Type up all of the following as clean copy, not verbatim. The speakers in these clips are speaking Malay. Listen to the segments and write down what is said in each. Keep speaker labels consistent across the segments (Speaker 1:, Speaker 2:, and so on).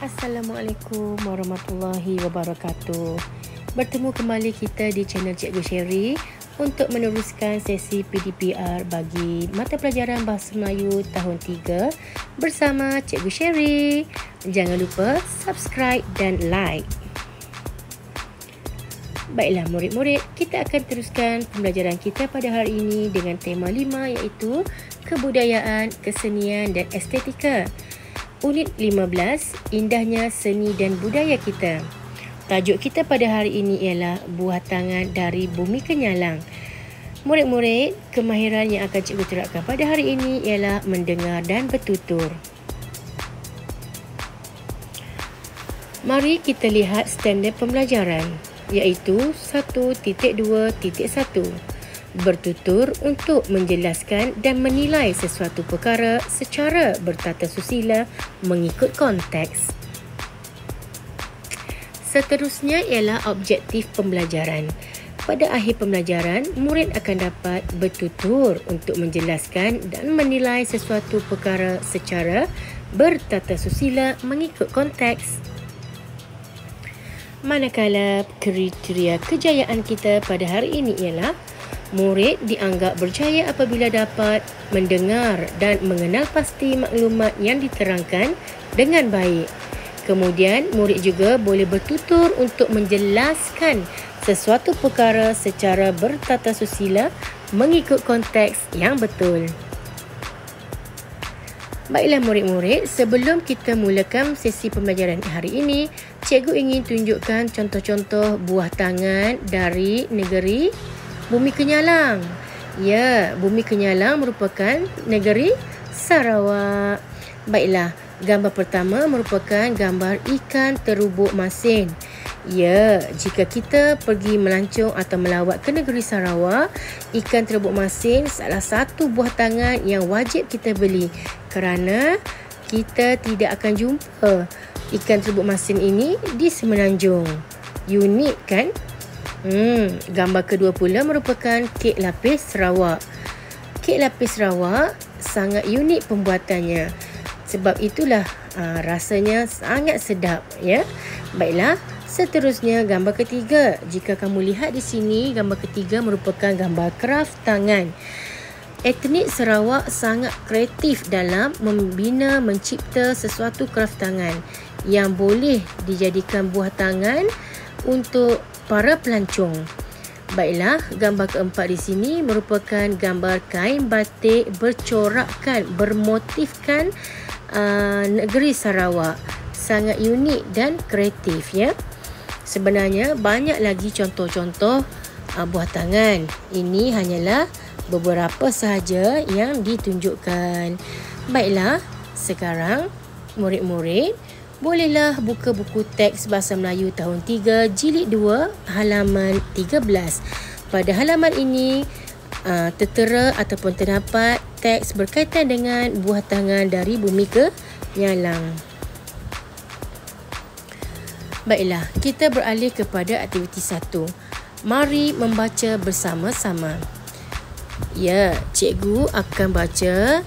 Speaker 1: Assalamualaikum warahmatullahi wabarakatuh. Bertemu kembali kita di channel Cikgu Sherry untuk meneruskan sesi PDPR bagi mata pelajaran Bahasa Melayu tahun 3 bersama Cikgu Sherry. Jangan lupa subscribe dan like. Baiklah murid-murid, kita akan teruskan pembelajaran kita pada hari ini dengan tema 5 iaitu kebudayaan, kesenian dan estetika. Unit 15, indahnya seni dan budaya kita. Tajuk kita pada hari ini ialah buah tangan dari bumi kenyalang. Murid-murid, kemahiran yang akan cikgu terapkan pada hari ini ialah mendengar dan bertutur. Mari kita lihat standard pembelajaran iaitu 1.2.1. Bertutur untuk menjelaskan dan menilai sesuatu perkara secara bertata susila mengikut konteks. Seterusnya ialah objektif pembelajaran. Pada akhir pembelajaran, murid akan dapat bertutur untuk menjelaskan dan menilai sesuatu perkara secara bertata susila mengikut konteks. Manakala kriteria kejayaan kita pada hari ini ialah murid dianggap berjaya apabila dapat mendengar dan mengenal pasti maklumat yang diterangkan dengan baik. Kemudian, murid juga boleh bertutur untuk menjelaskan sesuatu perkara secara bertata susila mengikut konteks yang betul. Baiklah murid-murid, sebelum kita mulakan sesi pembelajaran hari ini, cikgu ingin tunjukkan contoh-contoh buah tangan dari negeri Bumi Kenyalang. Ya, Bumi Kenyalang merupakan negeri Sarawak. Baiklah, gambar pertama merupakan gambar ikan terubuk masin. Ya, jika kita pergi melancong atau melawat ke negeri Sarawak, ikan terubuk masin salah satu buah tangan yang wajib kita beli kerana kita tidak akan jumpa ikan terubuk masin ini di Semenanjung. Unik kan? Gambar kedua pula merupakan kek lapis Sarawak. Kek lapis Sarawak sangat unik pembuatannya. Sebab itulah rasanya sangat sedap, ya. Baiklah, seterusnya gambar ketiga. Jika kamu lihat di sini, gambar ketiga merupakan gambar kraft tangan. Etnik Sarawak sangat kreatif dalam membina mencipta sesuatu kraft tangan yang boleh dijadikan buah tangan untuk para pelancong. Baiklah, gambar keempat di sini merupakan gambar kain batik bercorakkan, bermotifkan negeri Sarawak. Sangat unik dan kreatif, ya. Sebenarnya banyak lagi contoh-contoh buah tangan. Ini hanyalah beberapa sahaja yang ditunjukkan. Baiklah, sekarang murid-murid bolehlah buka buku teks Bahasa Melayu tahun 3 jilid 2 halaman 13. Pada halaman ini tertera ataupun terdapat teks berkaitan dengan buah tangan dari bumi kenyalang. Baiklah, kita beralih kepada aktiviti 1. Mari membaca bersama-sama. Ya, cikgu akan baca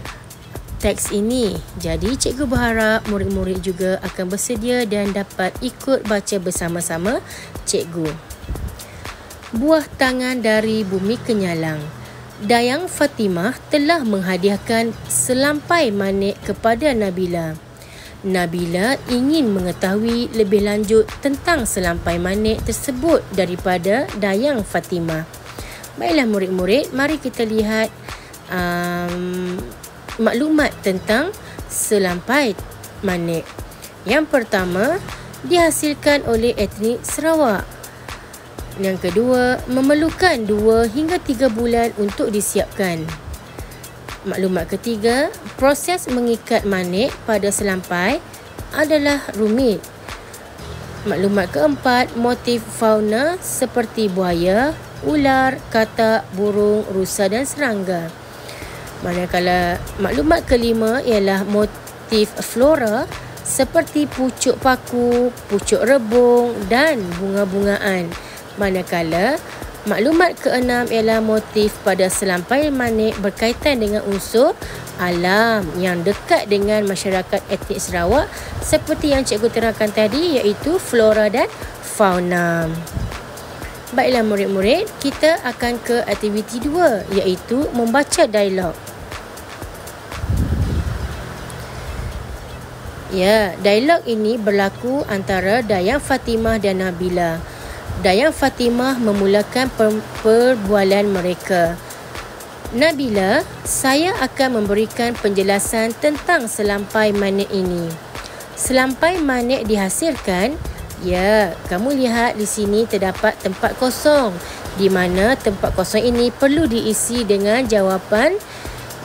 Speaker 1: teks ini. Jadi, cikgu berharap murid-murid juga akan bersedia dan dapat ikut baca bersama-sama cikgu. Buah tangan dari bumi kenyalang. Dayang Fatimah telah menghadiahkan selampai manik kepada Nabila. Nabila ingin mengetahui lebih lanjut tentang selampai manik tersebut daripada Dayang Fatimah. Baiklah murid-murid, mari kita lihat maklumat tentang selampai manik. Yang pertama, dihasilkan oleh etnik Sarawak. Yang kedua, memerlukan 2 hingga 3 bulan untuk disiapkan. Maklumat ketiga, proses mengikat manik pada selampai adalah rumit. Maklumat keempat, motif fauna seperti buaya, ular, katak, burung, rusa dan serangga. Manakala maklumat kelima ialah motif flora seperti pucuk paku, pucuk rebung dan bunga-bungaan. Manakala Maklumat keenam ialah motif pada selampai Manik berkaitan dengan unsur alam yang dekat dengan masyarakat etnik Sarawak seperti yang cikgu terangkan tadi, iaitu flora dan fauna. Baiklah murid-murid, kita akan ke aktiviti 2, iaitu membaca dialog. Ya, dialog ini berlaku antara Dayang Fatimah dan Nabila. Dayang Fatimah memulakan perbualan mereka. Nabila, saya akan memberikan penjelasan tentang selampai Manik ini. Selampai Manik dihasilkan, ya, kamu lihat di sini terdapat tempat kosong, di mana tempat kosong ini perlu diisi dengan jawapan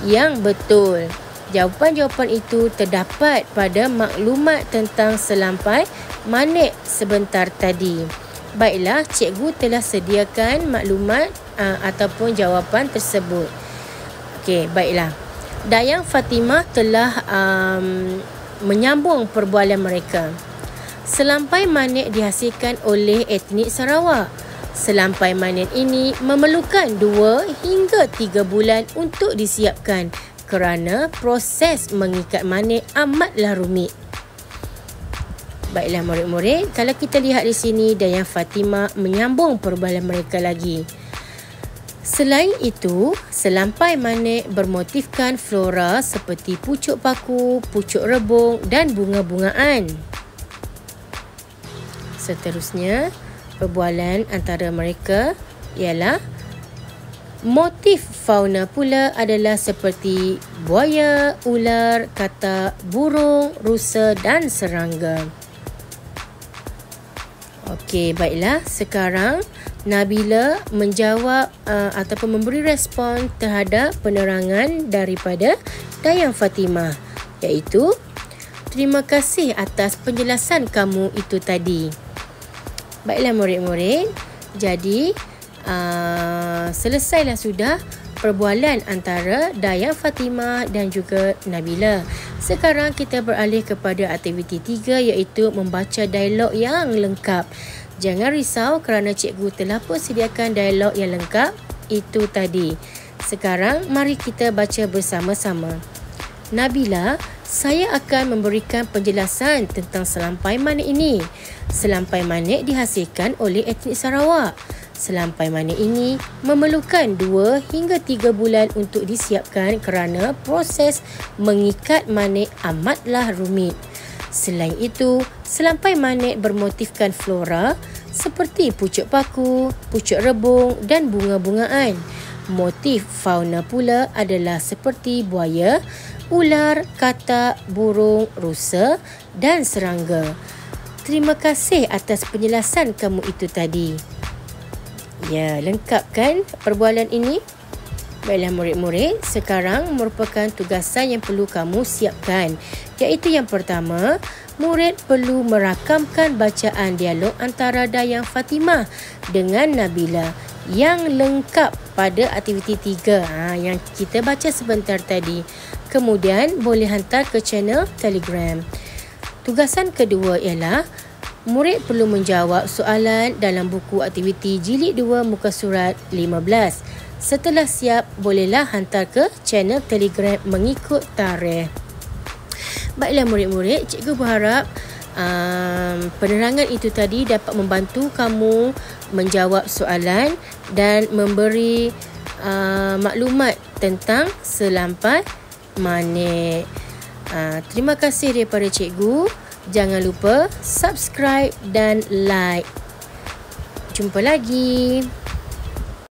Speaker 1: yang betul. Jawapan-jawapan itu terdapat pada maklumat tentang selampai Manik sebentar tadi. Baiklah, cikgu telah sediakan maklumat ataupun jawapan tersebut. Okey, baiklah. Dayang Fatimah telah menyambung perbualan mereka. Selampai Manik dihasilkan oleh etnik Sarawak. Selampai Manik ini memerlukan 2 hingga 3 bulan untuk disiapkan kerana proses mengikat manik amatlah rumit. Baiklah murid-murid, kalau kita lihat di sini, Dayang Fatimah menyambung perbualan mereka lagi. Selain itu, selampai Manik bermotifkan flora seperti pucuk paku, pucuk rebung dan bunga-bungaan. Seterusnya, perbualan antara mereka ialah motif fauna pula adalah seperti buaya, ular, katak, burung, rusa dan serangga. Okey, baiklah. Sekarang Nabila menjawab ataupun memberi respon terhadap penerangan daripada Dayang Fatimah, iaitu, terima kasih atas penjelasan kamu itu tadi. Baiklah murid-murid, jadi selesailah sudah perbualan antara Dayang Fatimah dan juga Nabila. Sekarang kita beralih kepada aktiviti 3, iaitu membaca dialog yang lengkap. Jangan risau kerana cikgu telah pun sediakan dialog yang lengkap itu tadi. Sekarang mari kita baca bersama-sama. Nabila, saya akan memberikan penjelasan tentang selampai Manik ini. Selampai Manik dihasilkan oleh etnik Sarawak. Selampai Manik ini memerlukan 2 hingga 3 bulan untuk disiapkan kerana proses mengikat manik amatlah rumit. Selain itu, selampai Manik bermotifkan flora seperti pucuk paku, pucuk rebung dan bunga-bungaan. Motif fauna pula adalah seperti buaya, ular, katak, burung, rusa dan serangga. Terima kasih atas penjelasan kamu itu tadi. Ya, lengkap kan perbualan ini? Baiklah murid-murid, sekarang merupakan tugasan yang perlu kamu siapkan. Iaitu yang pertama, murid perlu merakamkan bacaan dialog antara Dayang Fatimah dengan Nabila yang lengkap pada aktiviti 3 yang kita baca sebentar tadi. Kemudian boleh hantar ke channel Telegram. Tugasan kedua ialah murid perlu menjawab soalan dalam buku aktiviti jilid 2 muka surat 15. Setelah siap, bolehlah hantar ke channel Telegram mengikut tarikh. Baiklah murid-murid, cikgu berharap penerangan itu tadi dapat membantu kamu menjawab soalan dan memberi maklumat tentang selampai Manik. Terima kasih daripada cikgu. Jangan lupa subscribe dan like. Jumpa lagi.